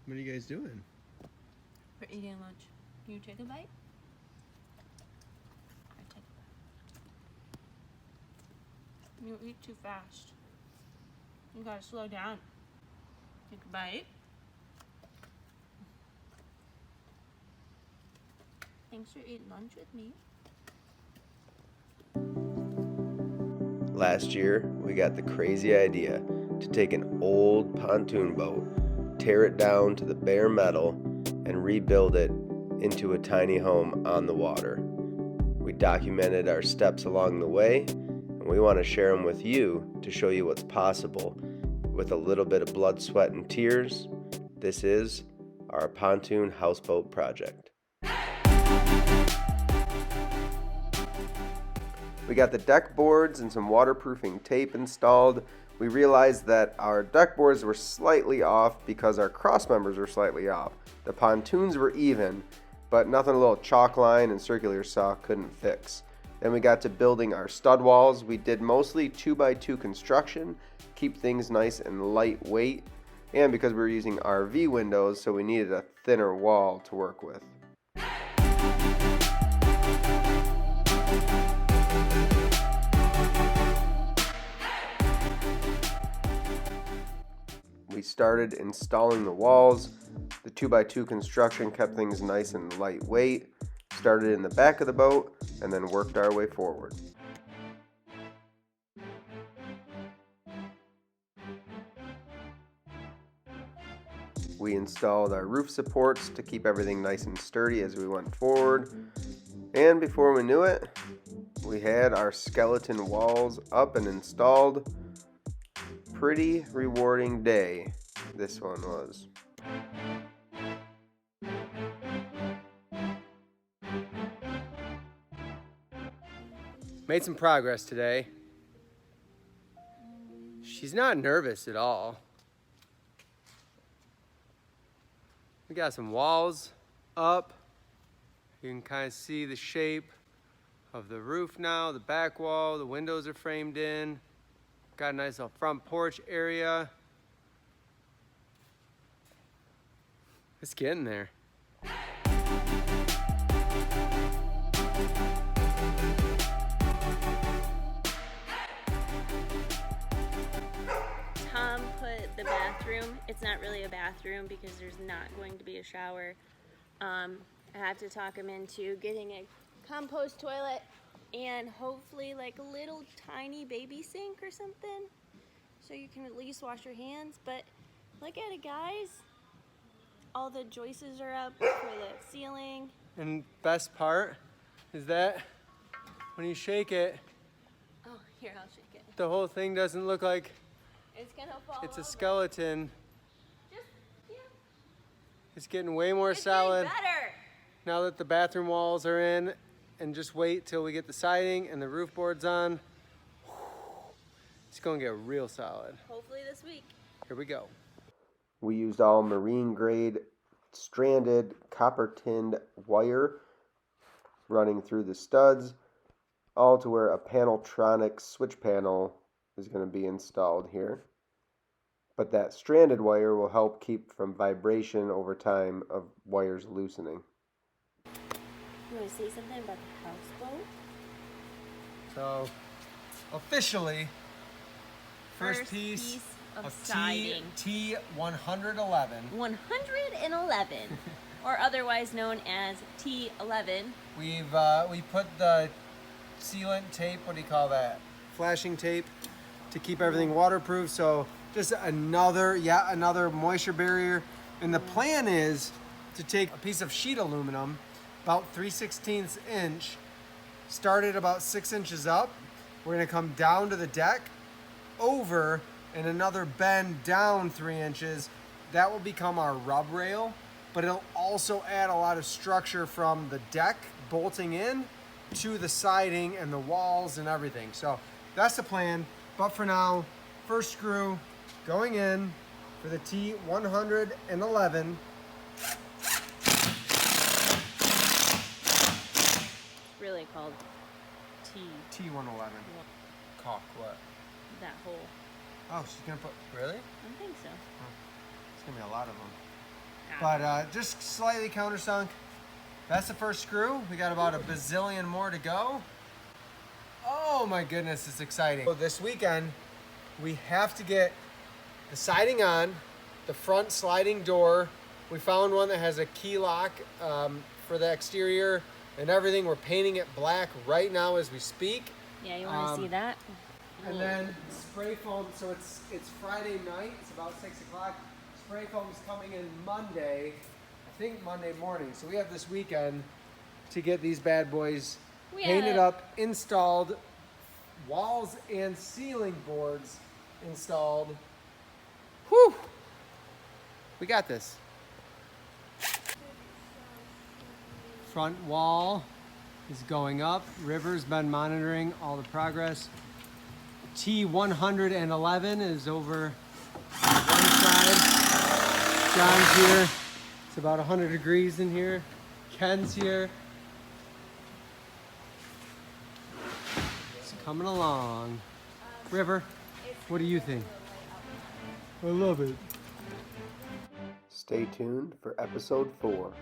What are you guys doing? We're eating lunch. Can you take a bite? I take a bite. You eat too fast. You gotta slow down. Take a bite. Thanks for eating lunch with me. Last year, we got the crazy idea to take an old pontoon boat, tear it down to the bare metal, and rebuild it into a tiny home on the water. We documented our steps along the way, and we want to share them with you to show you what's possible with a little bit of blood, sweat, and tears. This is our Pontoon Houseboat project. We got the deck boards and some waterproofing tape installed. We realized that our deck boards were slightly off because our cross members were slightly off. The pontoons were even, but nothing a little chalk line and circular saw couldn't fix. Then we got to building our stud walls. We did mostly 2x2 construction, keep things nice and lightweight, and because we were using RV windows, so we needed a thinner wall to work with. We started installing the walls. The 2x2 construction kept things nice and lightweight. Started in the back of the boat and then worked our way forward. We installed our roof supports to keep everything nice and sturdy as we went forward. And before we knew it, we had our skeleton walls up and installed. Pretty rewarding day this one was. Made some progress today. She's not nervous at all. We got some walls up. You can kind of see the shape of the roof now, the back wall, the windows are framed in. Got a nice little front porch area. It's getting there. Tom put the bathroom, it's not really a bathroom because there's not going to be a shower. I have to talk him into getting a compost toilet and hopefully like a little tiny baby sink or something so you can at least wash your hands. But look at it, guys. All the joists are up for the ceiling. And best part is that when you shake it, Oh, here, I'll shake it. the whole thing doesn't look like It's gonna fall it's a over. skeleton. Just, yeah. It's getting way more It's solid getting better. now that the bathroom walls are in. And just wait till we get the siding and the roof boards on. It's gonna get real solid. Hopefully this week. Here we go. We used all marine grade stranded copper tinned wire running through the studs, all to where a Paneltronic switch panel is going to be installed here. But that stranded wire will help keep from vibration over time of wires loosening. You want to say something about the houseboat? So, officially, first piece of of siding. T111. 111, or otherwise known as T11. We put the sealant tape, what do you call that? Flashing tape to keep everything waterproof. So just yet another moisture barrier. And the plan is to take a piece of sheet aluminum, about 3/16 inch, start it about 6 inches up. We're gonna come down to the deck, over, and another bend down 3 inches. That will become our rub rail, but it'll also add a lot of structure from the deck bolting in to the siding and the walls and everything. So that's the plan. But for now, first screw going in for the T111. It's really called T111. Caulk what? that hole. Oh, she's gonna put, really? I think so. It's gonna be a lot of them. but just slightly countersunk. That's the first screw. We got about a bazillion more to go. Oh my goodness, it's exciting. So this weekend, we have to get the siding on, the front sliding door. We found one that has a key lock for the exterior and everything. We're painting it black right now as we speak. Yeah, you want to see that? And then spray foam, so it's Friday night, it's about 6 o'clock. Spray foam's coming in Monday, I think Monday morning. So we have this weekend to get these bad boys painted up, installed, walls and ceiling boards installed. Whew! We got this. Front wall is going up. River's been monitoring all the progress. T111 is over on one side. John's here. It's about 100 degrees in here. Ken's here. It's coming along. River, what do you think? I love it. Stay tuned for episode 4.